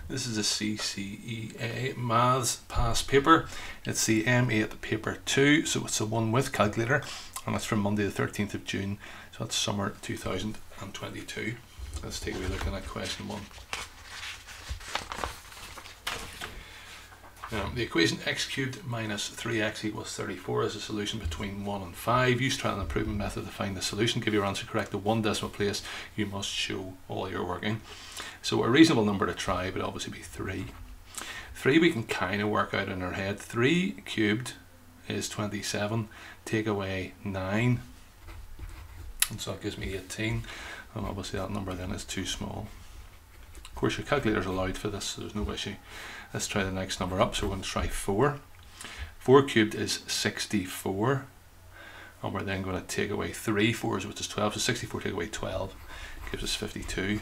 This is a CCEA Maths past paper. It's the M8 paper 2, so it's the one with calculator, and it's from Monday the 13th of June, so that's summer 2022. Let's take a wee look at that question 1. The equation x cubed minus 3x equals 34 is a solution between 1 and 5. Use trial and improvement method to find the solution. Give your answer correct at one decimal place. You must show all your working. So a reasonable number to try would obviously be 3. 3 we can kind of work out in our head. 3 cubed is 27. Take away 9. And so that gives me 18. And obviously that number then is too small. Of course your calculator's allowed for this, so there's no issue. Let's try the next number up. So we're going to try 4. 4 cubed is 64. And we're then going to take away 3 4s, which is 12. So 64 take away 12 gives us 52.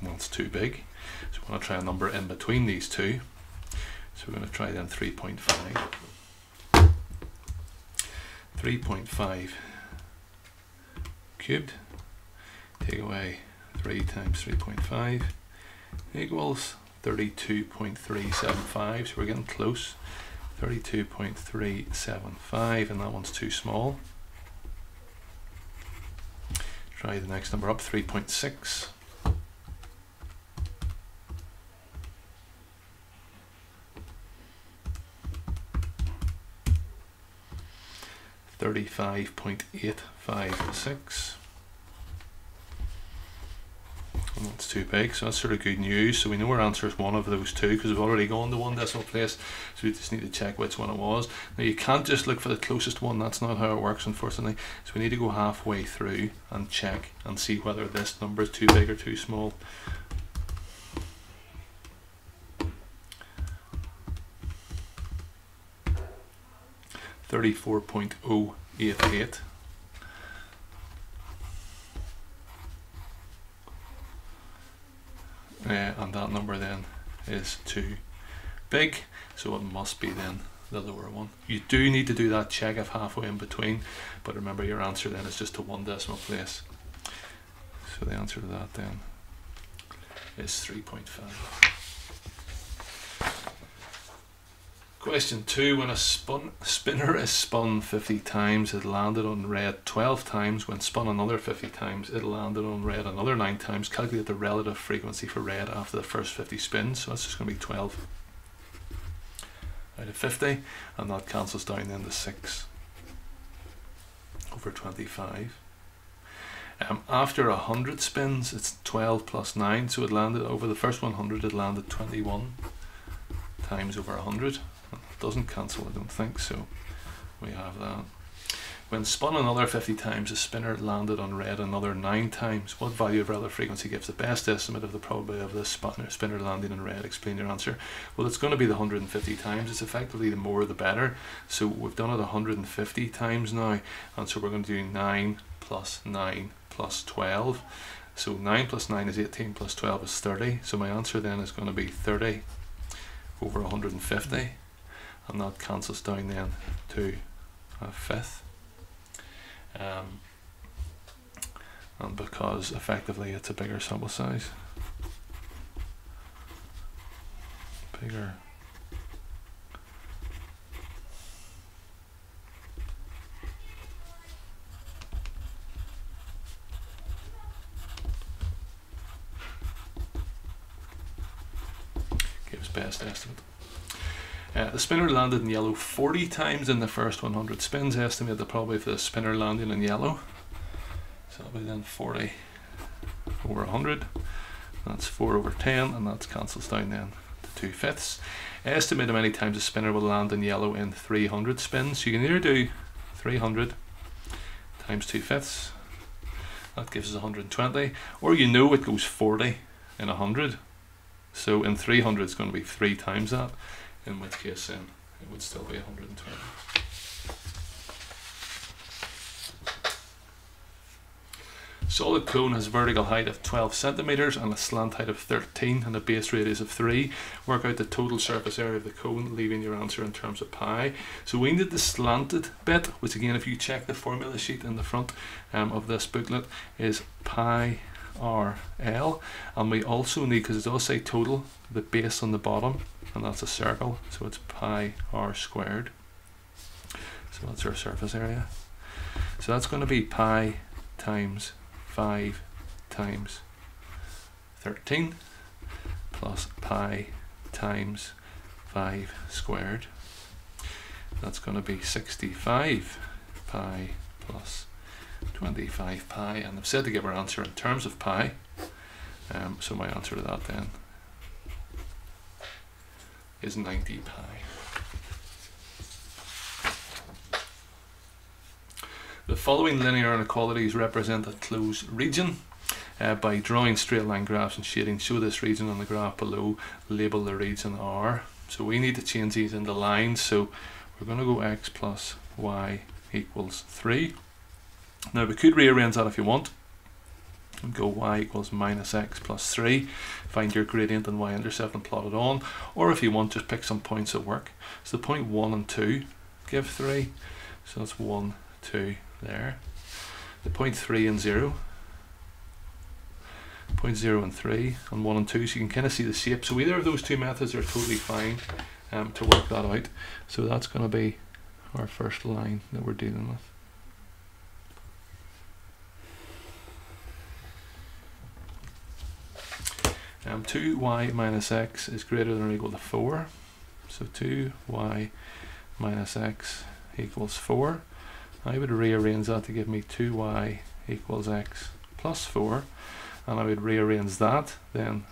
And that's too big. So we're going to try a number in between these two. So we're going to try then 3.5. 3.5 cubed. Take away 3 times 3.5 equals 32.375, so we're getting close. 32.375, and that one's too small. Try the next number up, 3.6. 35.856. And that's too big, so that's sort of good news. So we know our answer is one of those two because we've already gone to one decimal place, so we just need to check which one it was. Now you can't just look for the closest one, that's not how it works unfortunately. So we need to go halfway through and check and see whether this number is too big or too small. $34.088. And that number then is too big, so it must be then the lower one. You do need to do that check if halfway in between, but remember your answer then is just to one decimal place. So the answer to that then is 3.5. Question 2. When a spinner is spun 50 times, it landed on red 12 times. When spun another 50 times, it landed on red another 9 times. Calculate the relative frequency for red after the first 50 spins. So that's just going to be 12 out of 50, and that cancels down then to 6 over 25. After 100 spins, it's 12 plus 9, so it landed over the first 100, it landed 21 times over 100. Doesn't cancel, I don't think, so we have that. When spun another 50 times, the spinner landed on red another 9 times. What value of relative frequency gives the best estimate of the probability of this spinner landing on red? Explain your answer. Well, it's going to be the 150 times. It's effectively the more the better. So we've done it 150 times now, and so we're going to do 9 plus 9 plus 12. So 9 plus 9 is 18 plus 12 is 30. So my answer then is going to be 30 over 150. And that cancels down then to a fifth. And because effectively it's a bigger sample size. Bigger. Gives best estimate. The spinner landed in yellow 40 times in the first 100 spins. Estimate the probability for the spinner landing in yellow. So that'll be then 40 over 100. That's 4 over 10, and that cancels down then to 2/5. Estimate how many times the spinner will land in yellow in 300 spins. So you can either do 300 times 2/5. That gives us 120. Or you know it goes 40 in 100. So in 300 it's going to be 3 times that. In which case then it would still be 120. Solid cone has a vertical height of 12 centimeters and a slant height of 13 and a base radius of 3. Work out the total surface area of the cone, leaving your answer in terms of pi. So we need the slanted bit, which again if you check the formula sheet in the front of this booklet is pi RL, and we also need, because it does say total, the base on the bottom, and that's a circle, so it's pi r squared. So that's our surface area. So that's going to be pi times 5 times 13 plus pi times 5 squared. That's going to be 65 pi plus 25 pi, and I've said to give our answer in terms of pi, so my answer to that then is 90 pi. The following linear inequalities represent a closed region. By drawing straight line graphs and shading, show this region on the graph below, label the region R. So we need to change these into lines, so we're going to go x plus y equals 3. Now we could rearrange that if you want, and go y equals minus x plus 3, find your gradient and y-intercept and plot it on, or if you want, just pick some points at work. So the point 1 and 2 give 3, so that's 1, 2 there. The point 3 and 0, point 0 and 3, and 1 and 2, so you can kind of see the shape. So either of those two methods are totally fine to work that out. So that's going to be our first line that we're dealing with. Um, 2y minus x is greater than or equal to 4. So 2y minus x equals 4. I would rearrange that to give me 2y equals x plus 4, and I would rearrange that then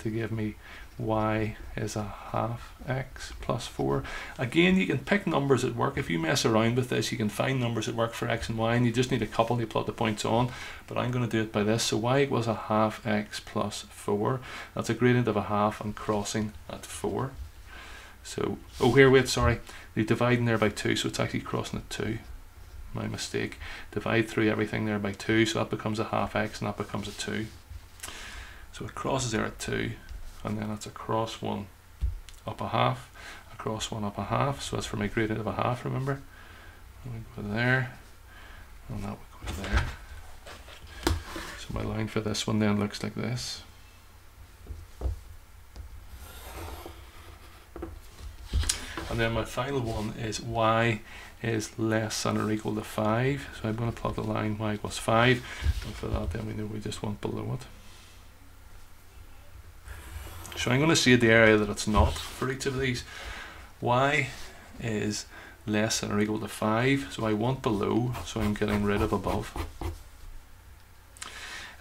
to give me y is a half x plus 4. Again, you can pick numbers at work. If you mess around with this, you can find numbers at work for x and y, and you just need a couple to plot the points on, but I'm going to do it by this. So y equals a half x plus 4. That's a gradient of a half and crossing at 4. So, oh here, wait, sorry, you're dividing there by 2, so it's actually crossing at 2. My mistake. Divide through everything there by 2, so that becomes a half x and that becomes a 2. So it crosses there at 2, and then it's across 1 up a half, across 1 up a half, so that's for my gradient of a half, remember? And we go there, and that would go there. So my line for this one then looks like this. And then my final one is y is less than or equal to 5. So I'm going to plot the line y equals 5, and for that then we know we just want below it. So I'm going to shade the area that it's not for each of these. Y is less than or equal to 5, so I want below, so I'm getting rid of above.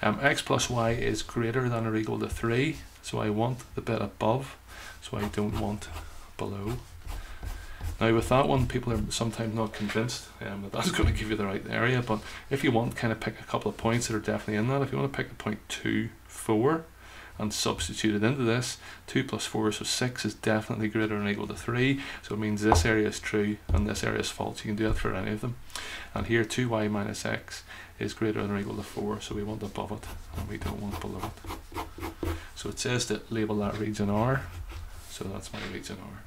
X plus y is greater than or equal to 3, so I want the bit above, so I don't want below. Now with that one, people are sometimes not convinced that that's going to give you the right area, but if you want, kind of pick a couple of points that are definitely in that. If you want to pick a point 2, 4, and substitute it into this, 2 plus 4, so 6 is definitely greater than or equal to 3, so it means this area is true and this area is false. You can do that for any of them. And here 2y minus x is greater than or equal to 4, so we want above it and we don't want below it. So it says to label that region R, so that's my region R.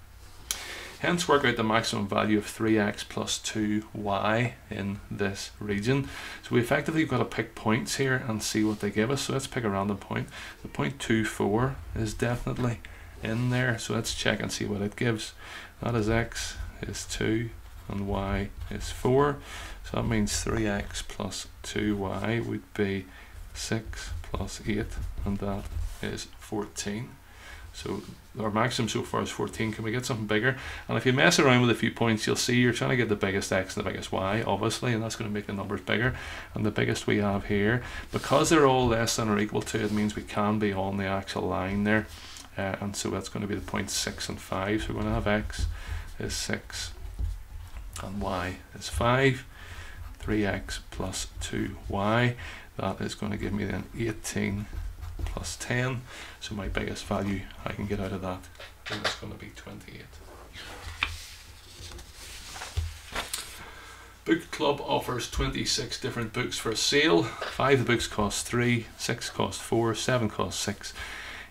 Hence work out the maximum value of 3x plus 2y in this region. So we effectively got to pick points here and see what they give us. So let's pick a random point. The point 24 is definitely in there, so let's check and see what it gives. That is x is 2 and y is 4, so that means 3x plus 2y would be 6 plus 8, and that is 14. So our maximum so far is 14. Can we get something bigger? And if you mess around with a few points, you'll see you're trying to get the biggest x and the biggest y, obviously, and that's going to make the numbers bigger. And the biggest we have here, because they're all less than or equal to, it means we can be on the actual line there. And so that's going to be the points 6 and 5. So we're going to have x is 6 and y is 5. 3x plus 2y. That is going to give me then 18 plus 10, so my biggest value I can get out of that is going to be 28. Book Club offers 26 different books for sale. 5 of the books cost 3, 6 cost 4, 7 cost 6,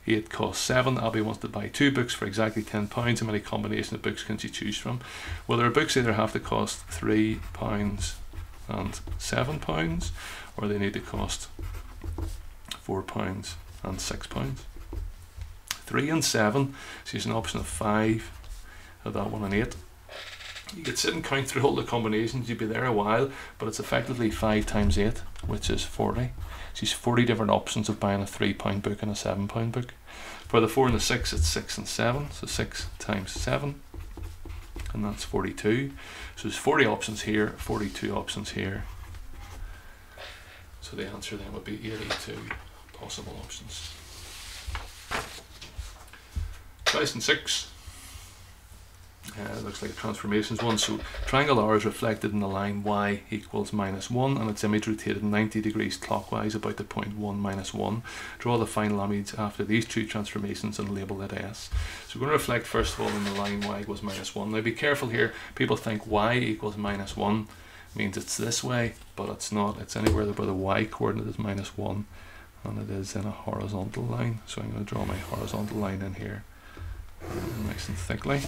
8 cost 7. Abby wants to buy 2 books for exactly £10. How many combination of books can she choose from? Well, there are books either have to cost £3 and £7, or they need to cost £4 and £6. 3 and 7, so it's an option of 5, of that 1 and 8. You could sit and count through all the combinations, you'd be there a while, but it's effectively 5 times 8, which is 40. So it's 40 different options of buying a £3 book and a £7 book. For the 4 and the 6, it's 6 and 7, so 6 times 7, and that's 42. So there's 40 options here, 42 options here. So the answer then would be 82 possible options. Question 6. Looks like a transformations one. So triangle R is reflected in the line y equals -1 and its image rotated 90 degrees clockwise about the point 1 minus 1. Draw the final image after these two transformations and label it S. So we're going to reflect first of all in the line y equals -1. Now be careful here, people think y equals -1 means it's this way, but it's not. It's anywhere where the y coordinate is -1 and it is in a horizontal line. So I'm going to draw my horizontal line in here nice and thickly.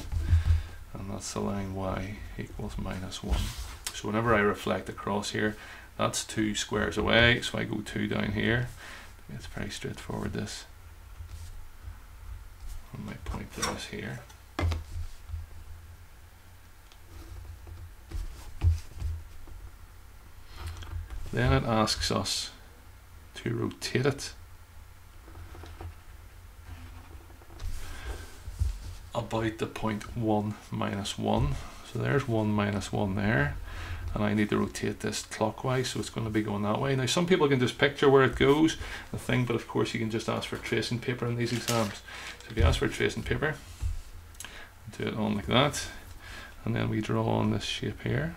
And that's the line y equals -1. So whenever I reflect across here, that's 2 squares away, so I go 2 down here. It's very straightforward, this. And my point is here. Then it asks us to rotate it about the point 1 minus 1. So there's 1 minus 1 there, and I need to rotate this clockwise, so it's going to be going that way. Now some people can just picture where it goes, the thing, but of course you can just ask for tracing paper in these exams. So if you ask for tracing paper, do it on like that, and then we draw on this shape here.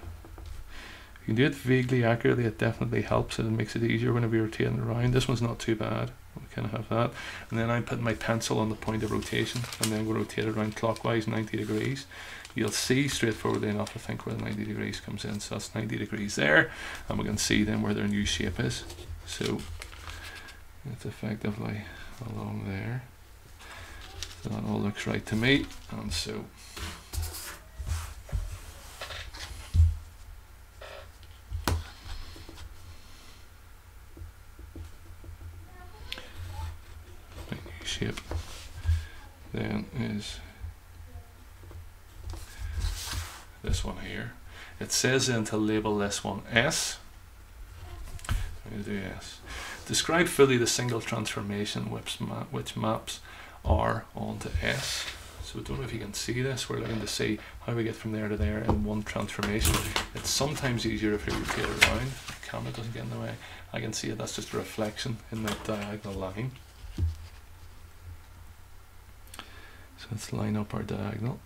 If you can do it vaguely accurately, it definitely helps, and it makes it easier whenever you're rotating around. This one's not too bad. We kind of have that, and then I'm putting my pencil on the point of rotation, and then we'll rotate it around clockwise 90 degrees. You'll see straightforwardly enough, I think, where the 90 degrees comes in. So that's 90 degrees there, and we can see then where their new shape is. So it's effectively along there. So that all looks right to me, and so shape then is this one here. It says then to label this one S. I'm going to do S. Describe fully the single transformation which maps R onto S. So I don't know if you can see this. We're looking to see how we get from there to there in one transformation. It's sometimes easier if you rotate it around. The camera doesn't get in the way. I can see it. That's just a reflection in that diagonal line. So let's line up our diagonal.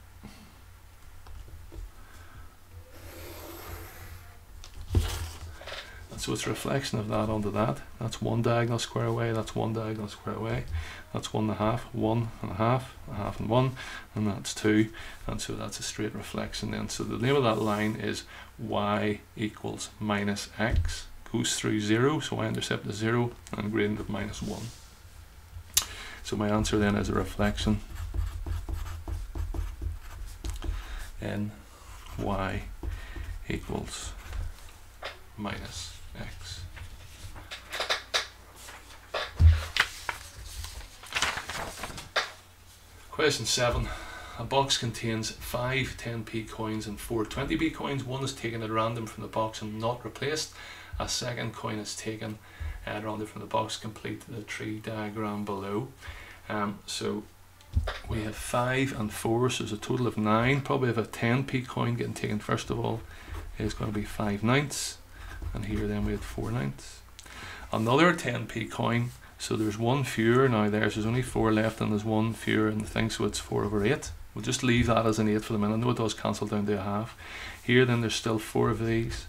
And so it's a reflection of that onto that. That's one diagonal square away, that's one diagonal square away. That's 1.5, 1.5, 1/2 and 1, and that's 2. And so that's a straight reflection then. So the name of that line is y equals minus x. Goes through 0, so y-intercept is 0, and gradient of -1. So my answer then is a reflection in y equals minus x. Question 7. A box contains 5 10p coins and 4 20p coins. One is taken at random from the box and not replaced. A second coin is taken at random from the box. Complete the tree diagram below. So we have 5 and 4, so there's a total of 9. Probably have a 10p coin getting taken first of all is going to be 5/9, and here then we had 4/9. Another 10p coin, so there's one fewer now. There's only 4 left, and there's one fewer in the thing, so it's 4/8. We'll just leave that as an 8 for the minute. I know it does cancel down to a half. Here then there's still 4 of these,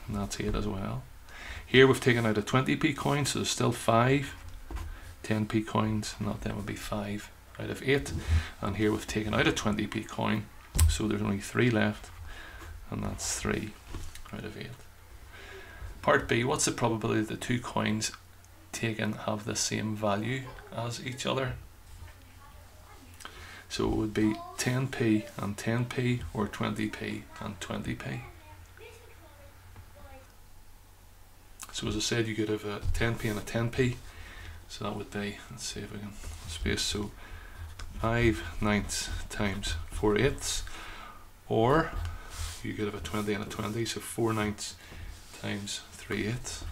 and that's 8 as well. Here we've taken out a 20p coin, so there's still 5 10p coins, and that then would be 5 out of 8. And here we've taken out a 20p coin, so there's only 3 left, and that's 3 out of 8. Part B, what's the probability that the two coins taken have the same value as each other? So it would be 10p and 10p, or 20p and 20p. So as I said, you could have a 10p and a 10p. So that would be, let's see if I can space, so 5/9 times 4/8, or you could have a 20 and a 20, so 4/9 times 3/8.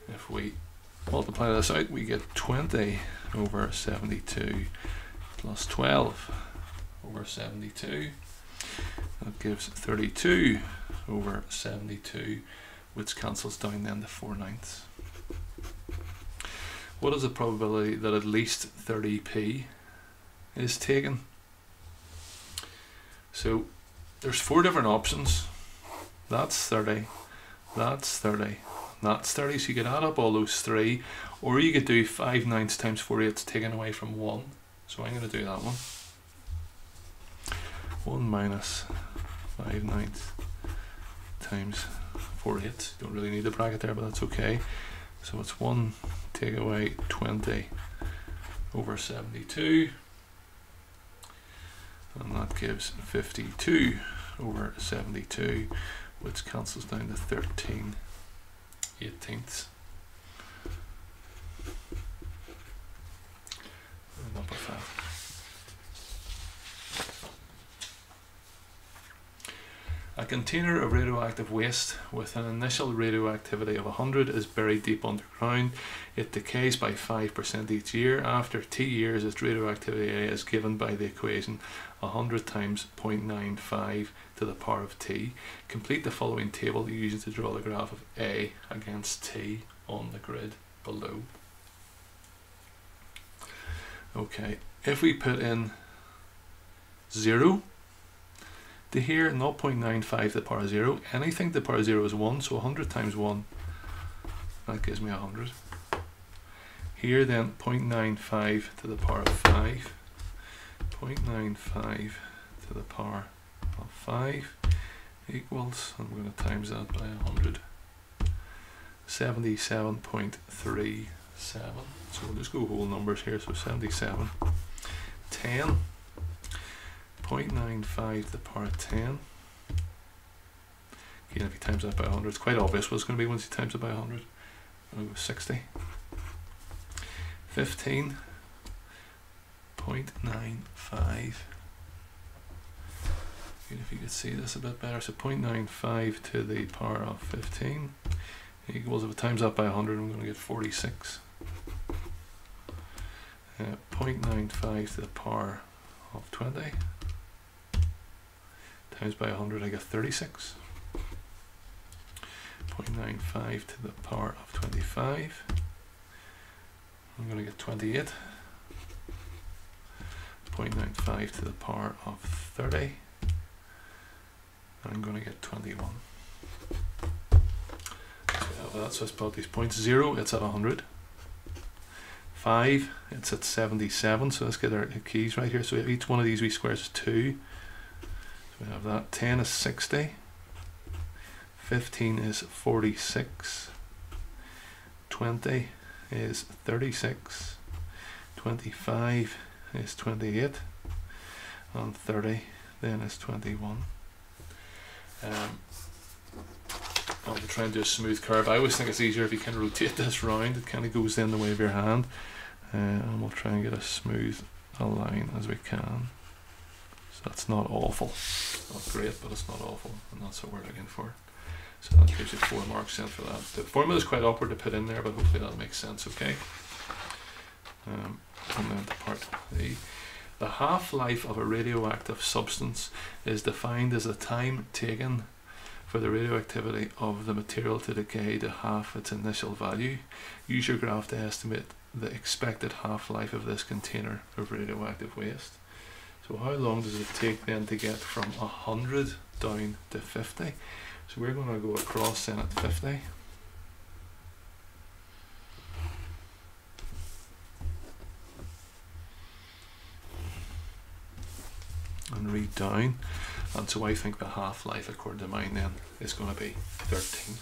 If we multiply this out, we get 20 over 72 plus 12 over 72. That gives 32 over 72, which cancels down then to 4/9. What is the probability that at least 30p is taken? So there's 4 different options. That's 30, that's 30, that's 30. So you could add up all those 3, or you could do 5/9 times 4/8 taken away from 1. So I'm going to do that one. 1 minus 5/9 times 4/8. Don't really need the bracket there, but that's okay. So it's 1 take away 20 over 72, and that gives 52 over 72, which cancels down to 13/18. And up with that. A container of radioactive waste with an initial radioactivity of 100 is buried deep underground. It decays by 5% each year. After T years, its radioactivity A is given by the equation 100 times 0.95 to the power of T. Complete the following table using to draw the graph of A against T on the grid below. Okay, if we put in 0 to here, 0.95 to the power of 0, anything to the power of 0 is 1, so 100 times 1, that gives me 100. Here then, 0.95 to the power of 5, 0.95 to the power of 5 equals, I'm going to times that by 100, 77.37. So we'll just go whole numbers here, so 77, 10, 0.95 to the power of 10. Again, if you times that by 100, it's quite obvious what it's going to be once you times it by 100. I'll go 60. 15.95. If you could see this a bit better, so 0.95 to the power of 15 equals, if it times that by 100, I'm going to get 46. 0.95 to the power of 20 times by 100, I get 36. 0.95 to the power of 25, I'm going to get 28. 0.95 to the power of 30, I'm going to get 21. So let's plot these points. 0, it's at 100. 5, it's at 77, so let's get our keys right here. So each one of these wee squares is 2. So we have that. 10 is 60. 15 is 46. 20 is 36. 25 is 28. And 30 then is 21. I'm going to try and do a smooth curve. I always think it's easier if you can rotate this round. It kind of goes in the way of your hand. And we'll try and get as smooth a line as we can. So that's not awful. Not great, but it's not awful. And that's what we're looking for. So that gives you 4 marks in for that. The formula is quite awkward to put in there, but hopefully that makes sense, okay? And then to part B. The half-life of a radioactive substance is defined as the time taken for the radioactivity of the material to decay to half its initial value. Use your graph to estimate the expected half-life of this container of radioactive waste. So how long does it take then to get from 100 down to 50? So we're going to go across then at 50. And read down. And so I think the half-life, according to mine then, is going to be 13.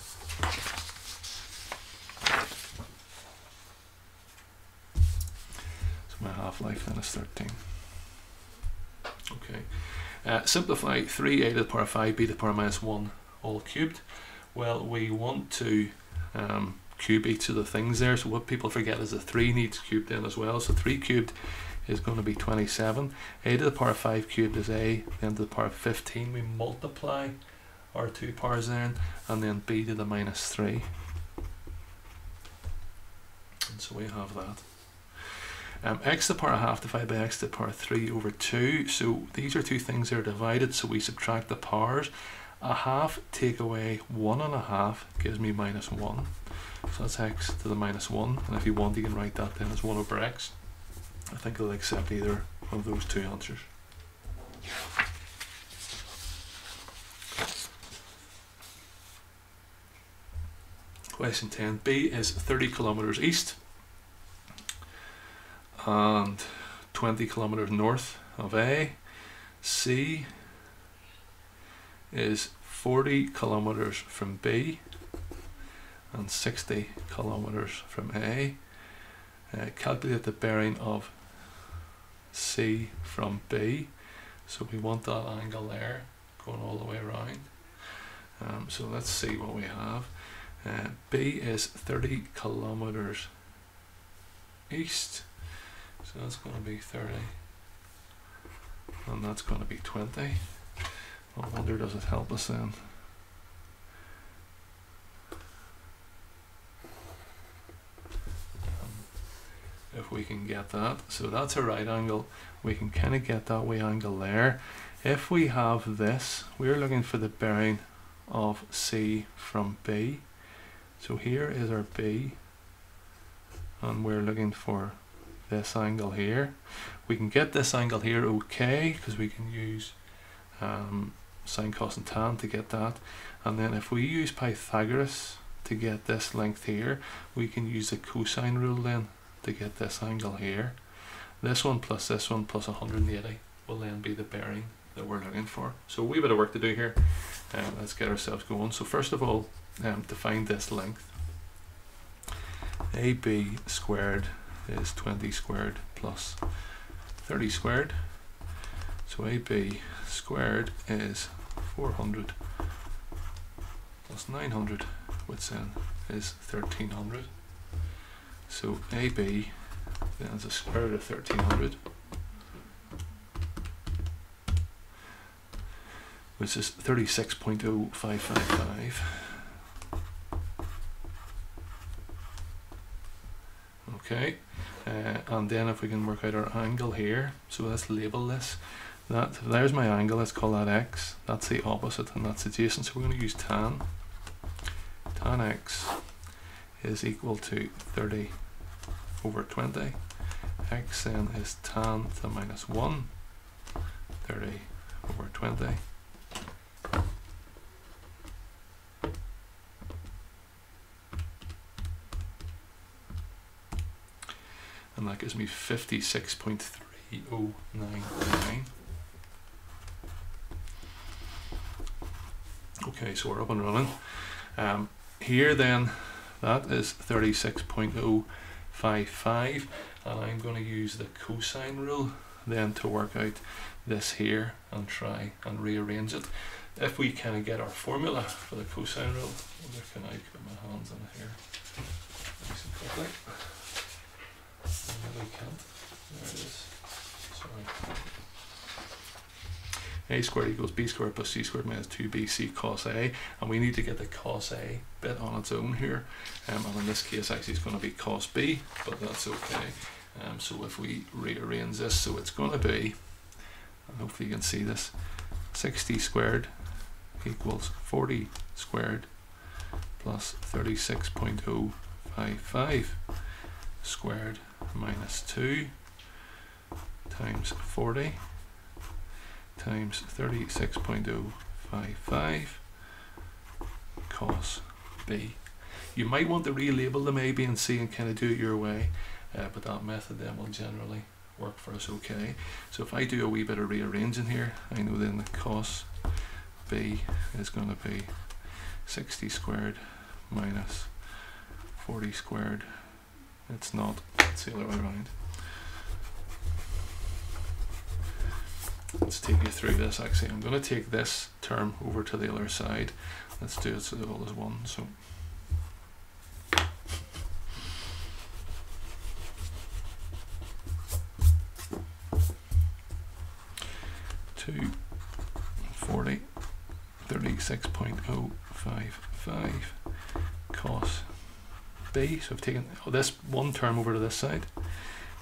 So my half-life then is 13. Okay. Simplify 3a to the power of 5b to the power of minus 1 all cubed. Well, we want to cube each of the things there, so what people forget is the 3 needs cubed in as well. So 3 cubed is going to be 27. A to the power of 5 cubed is a, then to the power of 15 we multiply our 2 powers then, and then b to the minus 3. And so we have that. X to the power of half divided by x to the power of 3 over 2. So these are two things that are divided, so we subtract the powers. A half take away 1.5 gives me minus 1. So that's x to the minus 1. And if you want, you can write that then as 1 over x. I think it'll accept either of those two answers. Question 10. B is 30 kilometers east and 20 kilometers north of A. C is 40 kilometers from B and 60 kilometers from A. Calculate the bearing of C from B. So we want that angle there going all the way around. So let's see what we have. B is 30 kilometers east, so that's going to be 30, and that's going to be 20. I wonder, does it help us then? If we can get that, so that's a right angle, we can kind of get that way angle there. If we have this, we're looking for the bearing of C from B. So here is our B, and we're looking for this angle here. We can get this angle here okay, because we can use sine, cos and tan to get that. And then if we use Pythagoras to get this length here, we can use the cosine rule then to get this angle here. This one plus 180 will then be the bearing that we're looking for. So a wee bit of work to do here. Let's get ourselves going. So first of all, to find this length, AB squared is 20 squared plus 30 squared. So AB squared is 400 plus 900, which then is 1300. So AB then is the square root of 1300, which is 36.0555. Okay, and then if we can work out our angle here, so let's label this. There's my angle, let's call that x. That's the opposite and that's adjacent, so we're going to use tan. Tan x is equal to 30 over 20. X then is tan to the minus 1, 30 over 20. And that gives me 56.3099. Okay, so we're up and running. Here then, that is 36.055, and I'm going to use the cosine rule then to work out this here and try and rearrange it. If we kind of get our formula for the cosine rule, where can I put my hands on it here? Nice and quickly. I can't. There it is. Sorry. A squared equals b squared plus c squared minus 2bc cos a, and we need to get the cos a bit on its own here, and in this case actually it's going to be cos b, but that's okay. So if we rearrange this, so it's going to be, and hopefully you can see this, 60 squared equals 40 squared plus 36.055 squared minus 2 times 40 times 36.055 cos b. You might want to relabel them A, B and C and kind of do it your way, but that method then will generally work for us okay. So if I do a wee bit of rearranging here, I know then the cos b is going to be 60 squared minus 40 squared. It's not, it's the other way around. Let's take you through this actually. I'm going to take this term over to the other side, let's do it so that all is 1. So 240 36.055 cos b. So I've taken this one term over to this side,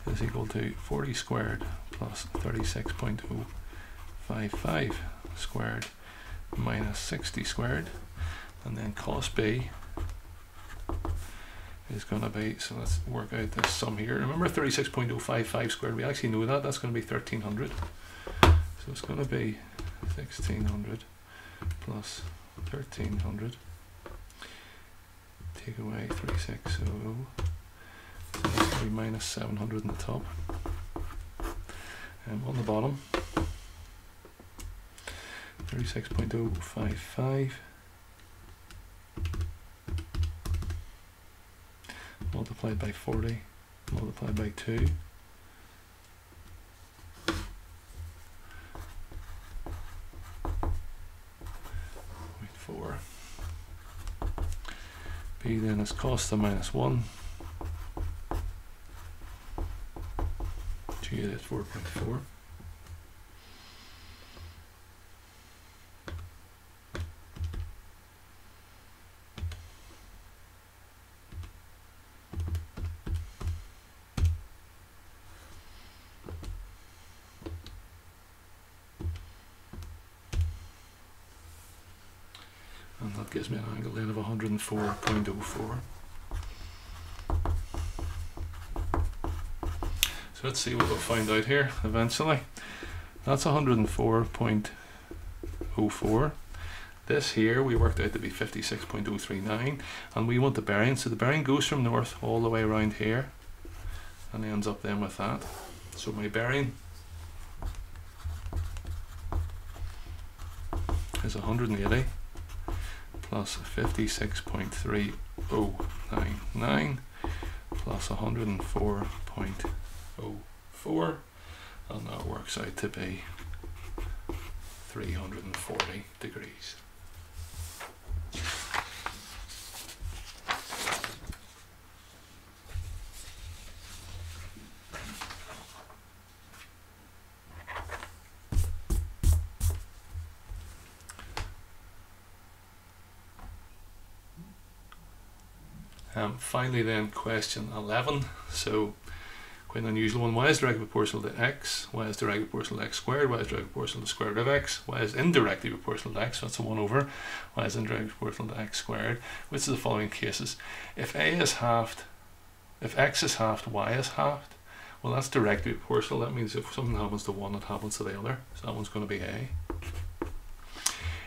is equal to 40 squared plus 36.055 squared minus 60 squared, and then cos b is going to be, so let's work out this sum here. Remember 36.055 squared, we actually know that, that's going to be 1300. So it's going to be 1600 plus 1300, take away 3600, so that's going to be minus 700 in the top. And on the bottom, 36.055 multiplied by 40 multiplied by 2 . 4. B then is cos to minus 1. G is 4.4. And that gives me an angle then of 104.04. So let's see what we'll find out here eventually. That's 104.04. This here we worked out to be 56.039, and we want the bearing. So the bearing goes from north all the way around here and ends up then with that. So my bearing is 180 plus 56.3099 plus 104.04, and that works out to be 340 degrees. Finally then, question 11. So quite an unusual one. Y is directly proportional to x. Y is directly proportional to x squared. Y is directly proportional to the square root of x. Y is indirectly proportional to x. So that's a 1 over. Y is indirectly proportional to x squared. Which of the following cases? If a is halved, if x is halved, y is halved. Well, that's directly proportional. That means if something happens to one, it happens to the other. So that one's going to be a.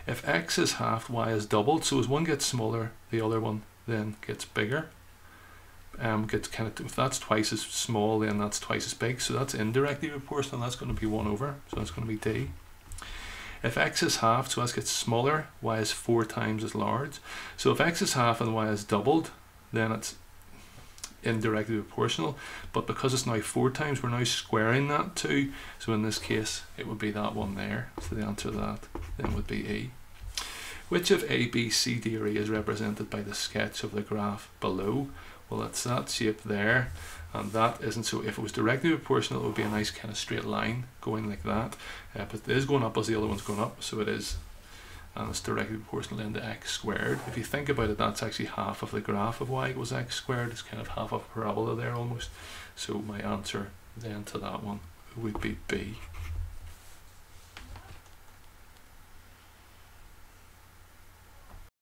If x is halved, y is doubled. So as one gets smaller, the other one then gets bigger. Gets kind of, if that's twice as small, then that's twice as big. So that's indirectly proportional. That's going to be 1 over. So that's going to be d. If x is halved, so s gets smaller, y is 4 times as large. So if x is halved and y is doubled, then it's indirectly proportional. But because it's now 4 times, we're now squaring that too. So in this case, it would be that one there. So the answer to that then would be E. Which of A, B, C, D, or E is represented by the sketch of the graph below? Well, it's that shape there, and that isn't. So if it was directly proportional, it would be a nice kind of straight line going like that. But it is going up as the other one's going up, so it is, and it's directly proportional then to x squared. If you think about it, that's actually half of the graph of y equals x squared. It's kind of half of a parabola there almost. So my answer then to that one would be B.